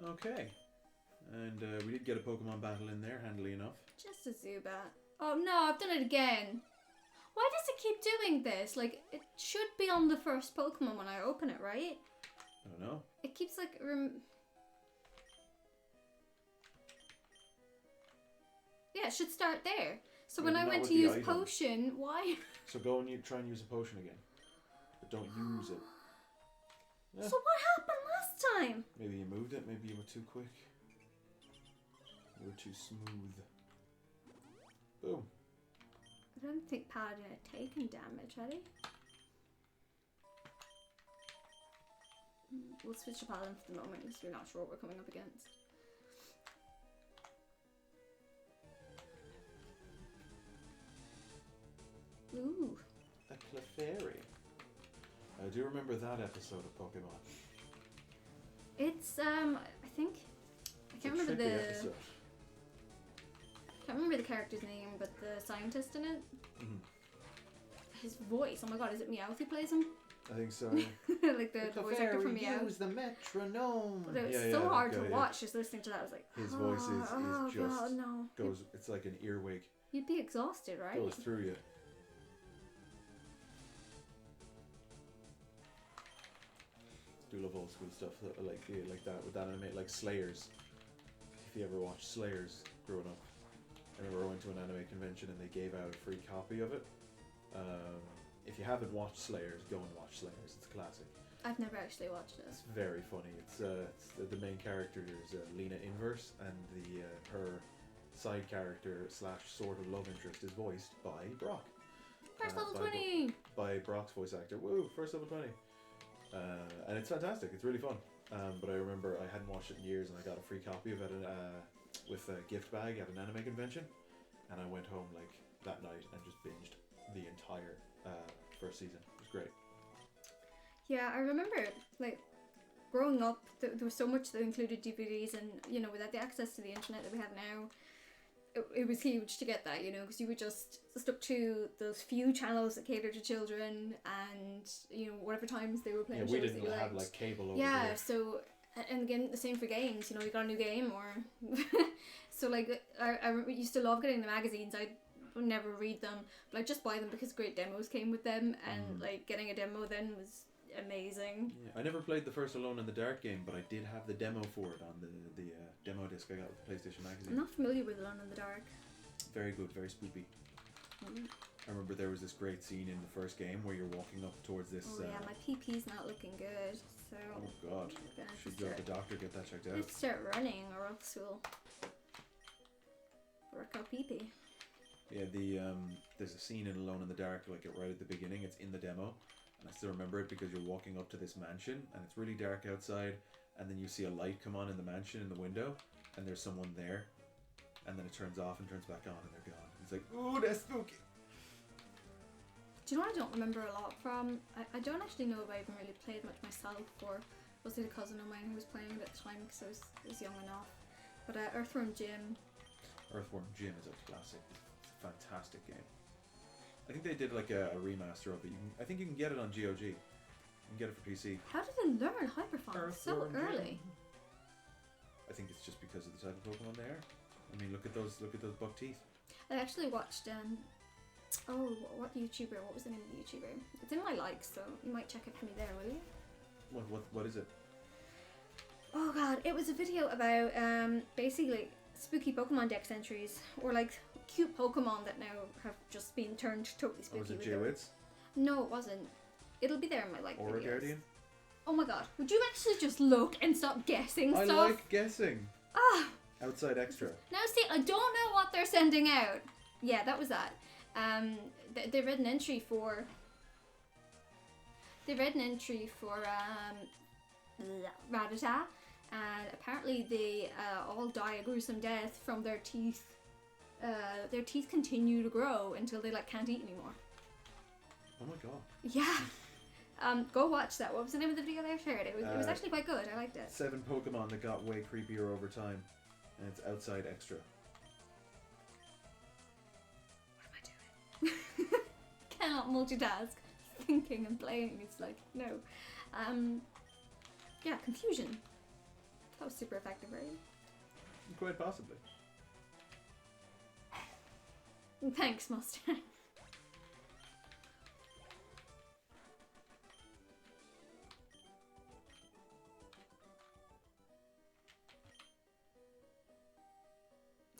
Okay. And we did get a Pokemon battle in there, handily enough. Just a Zubat. Oh no, I've done it again. Why does it keep doing this? Like, it should be on the first Pokemon when I open it, right? I don't know. It keeps like... Yeah, it should start there. So when I went to use potion, why? So go and try and use a potion again. But don't use it. Yeah. So what happened last time? Maybe you moved it, maybe you were too quick. You were too smooth. Boom. I don't think Paladin had taken damage, had he? We'll switch to Paladin for the moment because we're not sure what we're coming up against. Ooh. A Clefairy. I do remember that episode of Pokemon. It's I think I can't remember the episode. Can't remember the character's name, but the scientist in it. Mm-hmm. His voice. Oh my god, is it Meowth who plays him? I think so. Like the voice actor from Meowth. Use the metronome. But it was so hard to watch. Just listening to that, I was like, his voice is just god, no. goes. It's like an earwig. You'd be exhausted, right? Goes through you. Do love old school stuff like that with that anime, like Slayers. If you ever watched Slayers growing up, I remember I went to an anime convention and they gave out a free copy of it. If you haven't watched Slayers, go and watch Slayers. It's a classic. I've never actually watched it. It's very funny. It's the main character is Lena Inverse, and her side character / sort of love interest is voiced by Brock. First level 20! By Brock's voice actor. Woo! First level 20. And it's fantastic. It's really fun. But I remember I hadn't watched it in years, and I got a free copy of it with a gift bag at an anime convention, and I went home like that night and just binged the entire first season. It was great. Yeah, I remember like growing up, there was so much that included DVDs, and you know, without the access to the internet that we have now, it was huge to get that, you know, because you were just stuck to those few channels that cater to children, and you know, whatever times they were playing. Yeah, we didn't have like cable over yeah, here. so and again the same for games. You know, you got a new game or so like I used to love getting the magazines. I would never read them, but I just buy them because great demos came with them, and like getting a demo then was amazing. Yeah, I never played the first Alone in the Dark game, but I did have the demo for it on the demo disc I got with the PlayStation magazine. I'm not familiar with Alone in the Dark. Very good, very spoopy. I remember there was this great scene in the first game where you're walking up towards this. Oh yeah, my PP's not looking good. So. Oh god. Should go to the doctor, get that checked out. Let's start running, or else we'll work out PP. Yeah, there's a scene in Alone in the Dark, like right at the beginning. It's in the demo, and I still remember it because you're walking up to this mansion, and it's really dark outside, and then you see a light come on in the mansion in the window, and there's someone there, and then it turns off and turns back on, and they're gone. It's like, ooh, that's spooky. Do you know what I don't remember a lot from? I don't actually know if I even really played much myself, or was it a cousin of mine who was playing it at the time because I was young enough. But Earthworm Jim. Earthworm Jim is a classic. It's a fantastic game. I think they did like a remaster of it. I think you can get it on GOG. You can get it for PC. How did they learn Hyperfont so early? I think it's just because of the type of Pokemon they are. I mean, look at those buck teeth. I actually watched what YouTuber? What was the name of the YouTuber? It's in my likes, so you might check it for me there, will you? What is it? Oh god, it was a video about basically spooky Pokemon dex entries, or like cute Pokemon that now have just been turned totally spooky. Oh, was it Geoids? No, it wasn't. It'll be there in my like Aura videos. Guardian? Oh my god, would you actually just look and stop guessing stuff? I like guessing. Ah! Outside Extra. Now see, I don't know what they're sending out. Yeah, that was that. They read an entry for... Rattata, and apparently they all die a gruesome death from their teeth. Their teeth continue to grow until they like can't eat anymore. Oh my god. Yeah. Go watch that. What was the name of the video they shared? It was actually quite good. I liked it. 7 Pokemon that got way creepier over time, and it's Outside Extra. What am I doing? Cannot multitask. Thinking and playing. It's like no. Yeah, Confusion. was super effective, right? Quite possibly. Thanks, Mustang.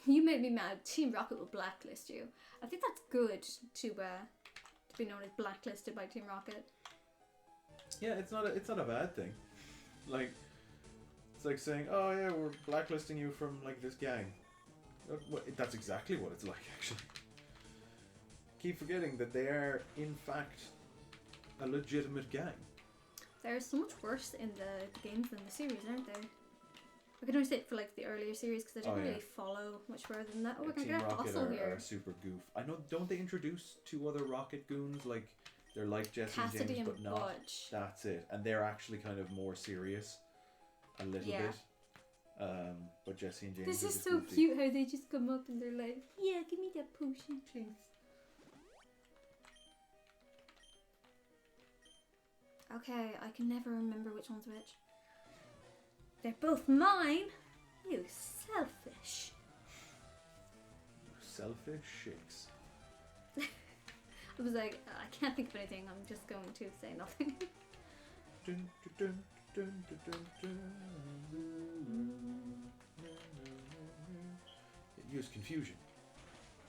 You made me mad. Team Rocket will blacklist you. I think that's good to be known as blacklisted by Team Rocket. Yeah, it's not a bad thing. Like, it's like saying, oh yeah, we're blacklisting you from like this gang. That's exactly what it's like, actually. Keep forgetting that they are in fact a legitimate gang. They're so much worse in the games than the series, aren't they? I can only say it for like the earlier series because I didn't really follow much further than that. Oh, we're gonna Team get a Rocket fossil here. are super goof. I know. Don't they introduce 2 other Rocket goons? Like they're like Jesse and Cassidy James, and but not. Butch. That's it. And they're actually kind of more serious, a little bit. But Jesse and James. This are is just so goofy. cute how they just come up and they're like, "Yeah, give me that potion, please." Okay, I can never remember which one's which. They're both mine. You selfish. Selfish shakes. I was like, I can't think of anything. I'm just going to say nothing. Dun, dun, dun, dun, dun, dun, It used confusion.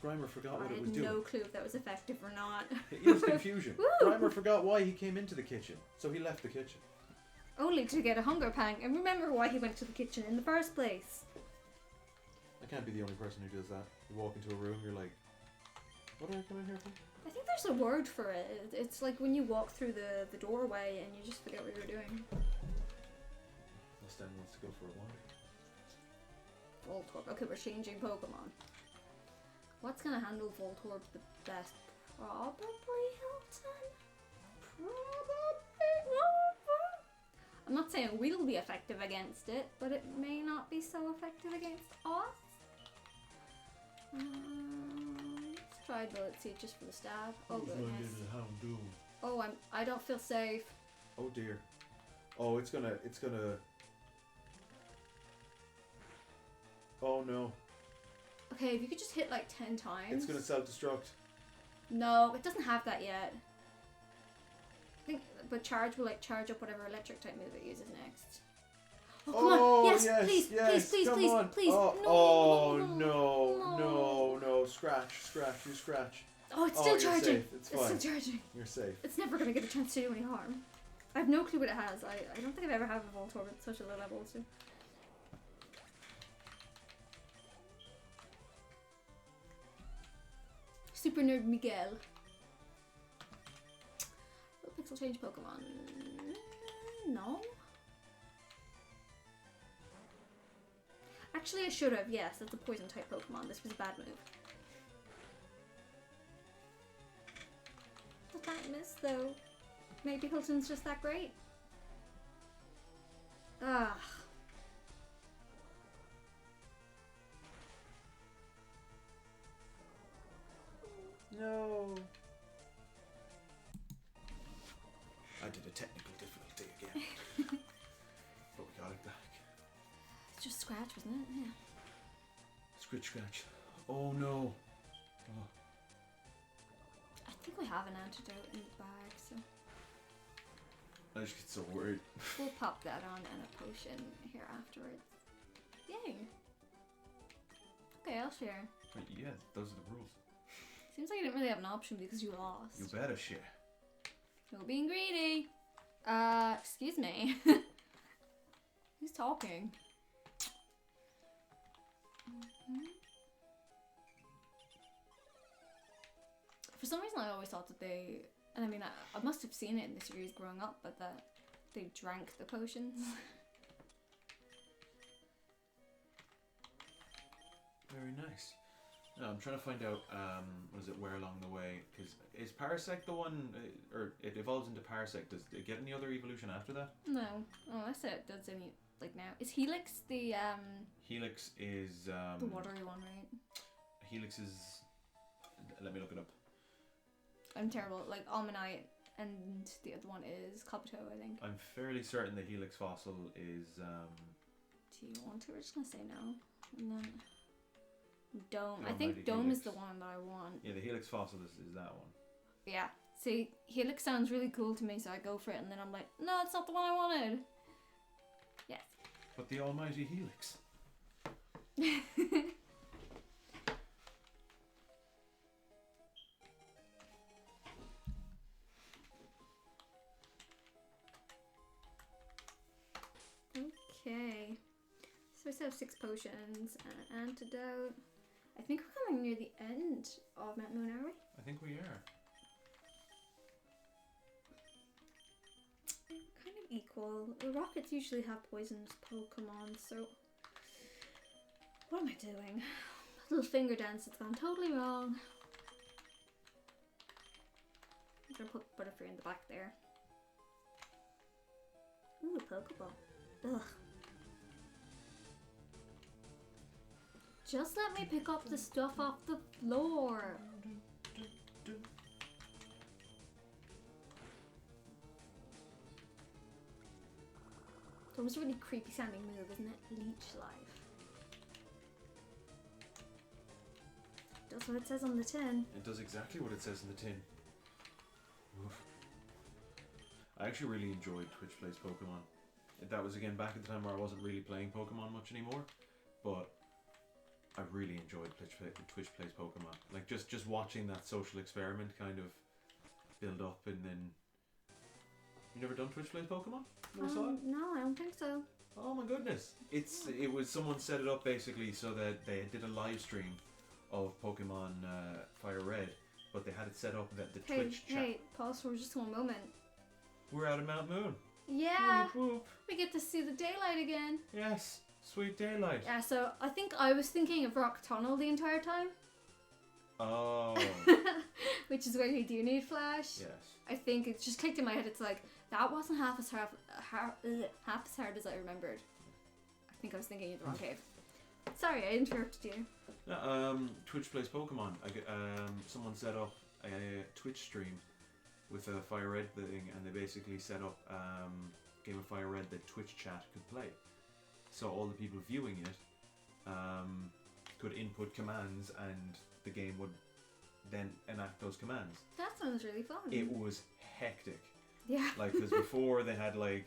Grimer forgot what it was I doing. had no clue if that was effective or not. It used confusion. Woo! Grimer forgot why he came into the kitchen, so he left the kitchen. Only to get a hunger pang and remember why he went to the kitchen in the first place. I can't be the only person who does that. You walk into a room, you're like, what did I come in here for? I think there's a word for it. It's like when you walk through the doorway and you just forget what you're doing. Mustang wants to go for a wander. Voltorb. Okay, we're changing Pokemon. What's gonna handle Voltorb the best? Probably Hilton? I'm not saying we'll be effective against it, but it may not be so effective against us. Let's try Bullet Seed just for the stab. Oh goodness. Oh, I don't feel safe. Oh dear. Oh, it's gonna. Oh no. Okay, if you could just hit like 10 times. It's gonna self-destruct. No, it doesn't have that yet. I think, but charge will like charge up whatever electric type move it uses next. Oh, come on! Yes, please, yes, please, come please, on. please! Oh, No. no! Scratch, you scratch. Oh, it's still you're charging. Safe. It's fine. Still charging. You're safe. It's never gonna get a chance to do any harm. I have no clue what it has. I don't think I've ever had a Voltorb at such a low level. So. Super Nerd Miguel. Will Pixel change Pokemon? No. Actually, I should have. Yes, that's a poison type Pokemon. This was a bad move. I can't miss though. Maybe Hilton's just that great. Ah. No. I did a technical difficulty again. But we got it back. It's just scratch, wasn't it? Yeah. Scratch. Oh no. Oh. I think we have an antidote in the bag, so I just get so worried. we'll pop that on and a potion here afterwards. Yay. Okay, I'll share. But yeah, those are the rules. Seems like I didn't really have an option because you lost. You better share. No being greedy. Excuse me. Who's talking? For some reason I always thought that they, and I mean I must have seen it in the series growing up, but that they drank the potions. Very nice. No, I'm trying to find out, where along the way, because is Parasect the one, or it evolves into Parasect, does it get any other evolution after that? No. Oh, I said it does any, like now. Is Helix the, Helix is, the watery one, right? Helix is, let me look it up. I'm terrible, like Almanite, and the other one is Kabuto, I think. I'm fairly certain the Helix fossil is, T1. want to. We're just gonna say no. And then Dome. The I think Almighty Dome is Helix. the one that I want. Yeah, the Helix Fossil is that one. Yeah. See, Helix sounds really cool to me, so I go for it, and then I'm like, no, it's not the one I wanted. Yes. But the Almighty Helix. Okay. So we still have 6 potions and an antidote. I think we're coming near the end of Mount Moon, are we? I think we are. Kind of equal. The rockets usually have poisonous Pokemon, so what am I doing? Little finger dance has gone totally wrong. I'm gonna put Butterfree in the back there. Ooh, Pokeball. Ugh. Just let me pick up the stuff off the floor. That was a really creepy sounding move, isn't it? Leech Life. Does what it says on the tin. It does exactly what it says in the tin. Oof. I actually really enjoyed Twitch Plays Pokemon. That was again back at the time where I wasn't really playing Pokemon much anymore, but I really enjoyed Twitch Plays Pokemon. Like just watching that social experiment kind of build up, and then you never done Twitch Plays Pokemon? Never saw it? No, I don't think so. Oh my goodness! It was someone set it up basically so that they did a live stream of Pokemon Fire Red, but they had it set up that the Twitch chat. Hey, pause for just one moment. We're out of Mount Moon. Yeah, Whoop, whoop. we get to see the daylight again. Yes, sweet daylight. Yeah, so I think I was thinking of Rock Tunnel the entire time. Oh. Which is where you do need Flash. Yes. I think it just clicked in my head. It's like, that wasn't half as hard as I remembered. I think I was thinking of the wrong cave. Sorry, I interrupted you. Twitch Plays Pokemon. Someone set up a Twitch stream with a Fire Red thing, and they basically set up Game of Fire Red that Twitch chat could play. So all the people viewing it could input commands, and the game would then enact those commands. That sounds really fun. It was hectic. Yeah. Like, because before they had like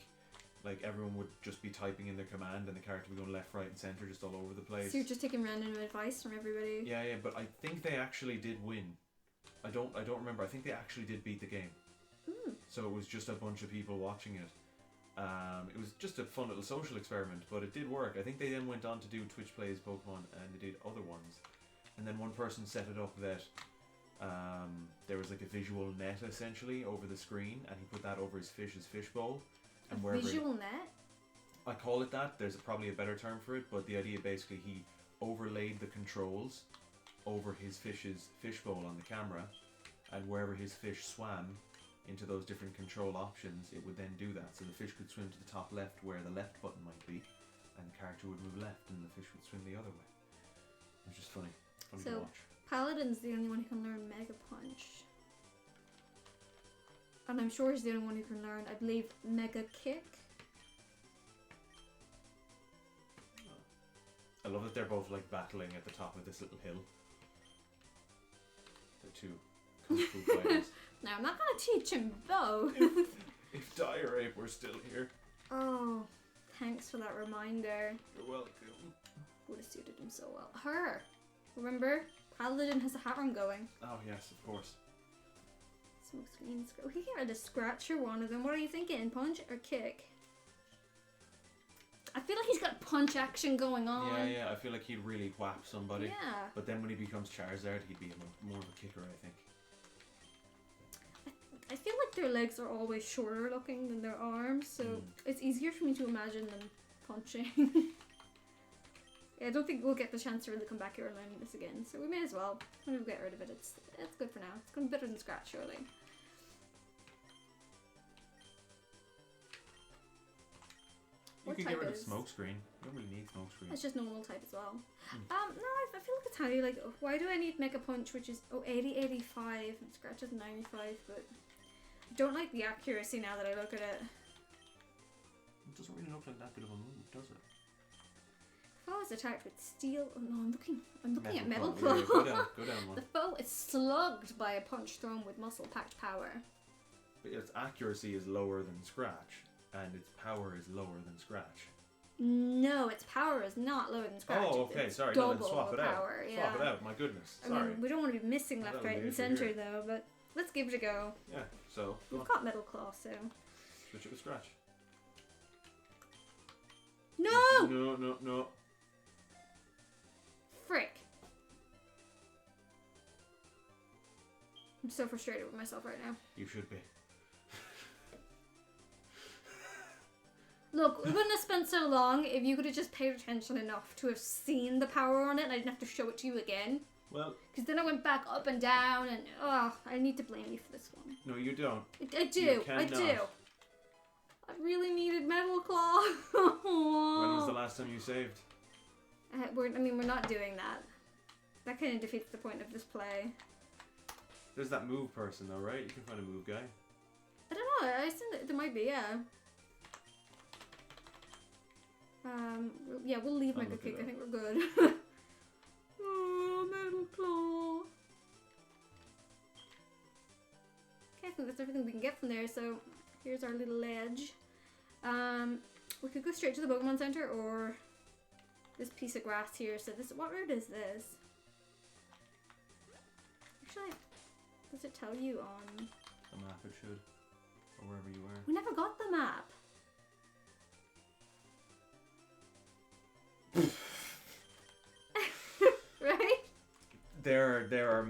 everyone would just be typing in their command, and the character would go left, right, and center, just all over the place. So you're just taking random advice from everybody. Yeah, but I think they actually did win. I don't remember. I think they actually did beat the game. So it was just a bunch of people watching it. It was just a fun little social experiment, but it did work. I think they then went on to do Twitch Plays Pokemon, and they did other ones. And then one person set it up that there was like a visual net essentially over the screen, and he put that over his fishbowl. And A visual net? I call it that. There's probably a better term for it, but the idea basically he overlaid the controls over his fishbowl on the camera, and wherever his fish swam into those different control options, it would then do that. So the fish could swim to the top left where the left button might be, and the character would move left, and the fish would swim the other way. It was just funny to So watch. Paladin's the only one who can learn Mega Punch. And I'm sure he's the only one who can learn, I believe, Mega Kick. I love that they're both like battling at the top of this little hill. They're two kung fu fighters. Now, I'm not going to teach him both. If Dire Ape were still here. Oh, thanks for that reminder. You're welcome. Would have suited him so well. Her! Remember? Paladin has a harem going. Oh yes, of course. Smoke screens. We get a scratcher one of them. What are you thinking? Punch or kick? I feel like he's got punch action going on. Yeah, I feel like he'd really whap somebody. Yeah. But then when he becomes Charizard, he'd be more of a kicker, I think. I feel like their legs are always shorter looking than their arms, so it's easier for me to imagine them punching. Yeah, I don't think we'll get the chance to really come back here and learn this again, so we may as well. When we get rid of it, it's good for now. It's going to be better than Scratch, surely. You can get rid of Smokescreen. You don't really need Smokescreen. It's just normal type as well. No, I feel like it's handy. Like, why do I need Mega Punch, which is 80, 85, and Scratch is 95, but I don't like the accuracy now that I look at it. It doesn't really look like that bit of a move, does it? is attacked with steel. Oh no, I'm looking at metal Claw. claw. Yeah, go down one. The foe is slugged by a punch thrown with muscle-packed power. But its accuracy is lower than Scratch, and its power is lower than Scratch. No, its power is not lower than Scratch. Oh, okay, It's sorry. No, then double swap it power, out. yeah. Swap it out, my goodness. I Sorry. mean, we don't want to be missing left, That'll right, be and issue centre here. though, but let's give it a go. Yeah, so. go We've on. got metal claw, so. Switch it with Scratch. No! No. Frick. I'm so frustrated with myself right now. You should be. Look, we wouldn't have spent so long if you could have just paid attention enough to have seen the power on it and I didn't have to show it to you again. Well, Because then I went back up and down and, I need to blame you for this one. no, you don't. I do. You I do. cannot. I really needed Metal Claw. When was the last time you saved? We're not doing that. That kind of defeats the point of this play. There's that move person though, right? You can find a move guy. I don't know. I think that there might be, yeah. Yeah, we'll leave I'll Mega look it Kick. I up. think we're good. Oh, Metal Claw. Okay, I think that's everything we can get from there. So here's our little ledge. We could go straight to the Pokemon Center or this piece of grass here. So this, what route is this? Actually, does it tell you on? The map it should. Or wherever you are. We never got the map. Right? There are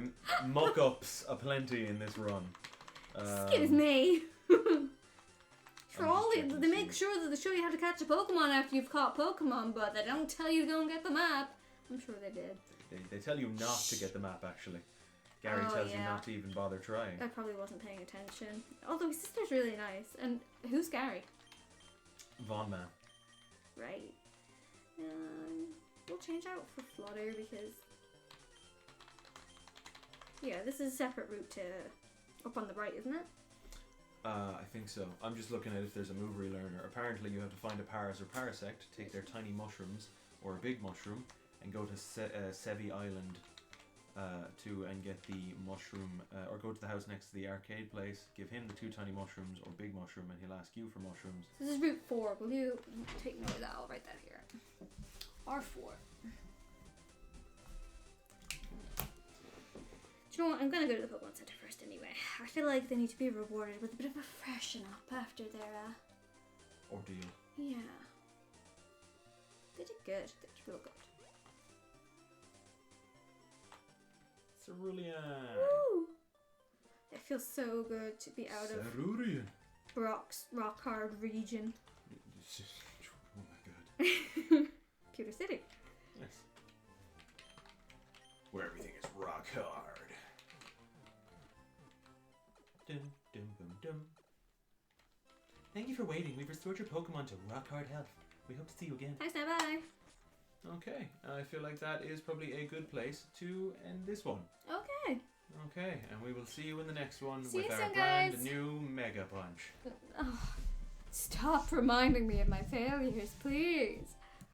muck-ups aplenty in this run. Excuse me. For I'm all just checking they to make see. sure that they show you how to catch a Pokemon after you've caught Pokemon, but they don't tell you to go and get the map. I'm sure they did. They tell you not to get the map actually. Gary Oh, tells you yeah. not to even bother trying. I probably wasn't paying attention. Although his sister's really nice. And who's Gary? Von Man. Right. We'll change out for Flutter because... Yeah, this is a separate route to up on the right, isn't it? I think so. I'm just looking at if there's a move relearner. Apparently you have to find a Paras or Parasect, take their tiny mushrooms, or a big mushroom, and go to Sevi Island and get the mushroom, or go to the house next to the arcade place, give him the 2 tiny mushrooms or big mushroom, and he'll ask you for mushrooms. So this is Route 4. Will you take note of that? I'll write that here. R4. Do you know what? I'm gonna go to the Pokemon Center first anyway. I feel like they need to be rewarded with a bit of a freshen up after their, Ordeal. yeah. They did good. They did real good. Cerulean. Woo! It feels so good to be out of Cerulean. rock hard region. It's just, oh my god. Pewter City. Yes. Where everything is rock hard. Dum, dum, dum, dum. Thank you for waiting. We've restored your Pokemon to rock hard health. We hope to see you again. Thanks now, bye. Okay, I feel like that is probably a good place to end this one. Okay. Okay, and we will see you in the next one See with you our soon, brand guys. new Mega Punch. Oh, stop reminding me of my failures, please.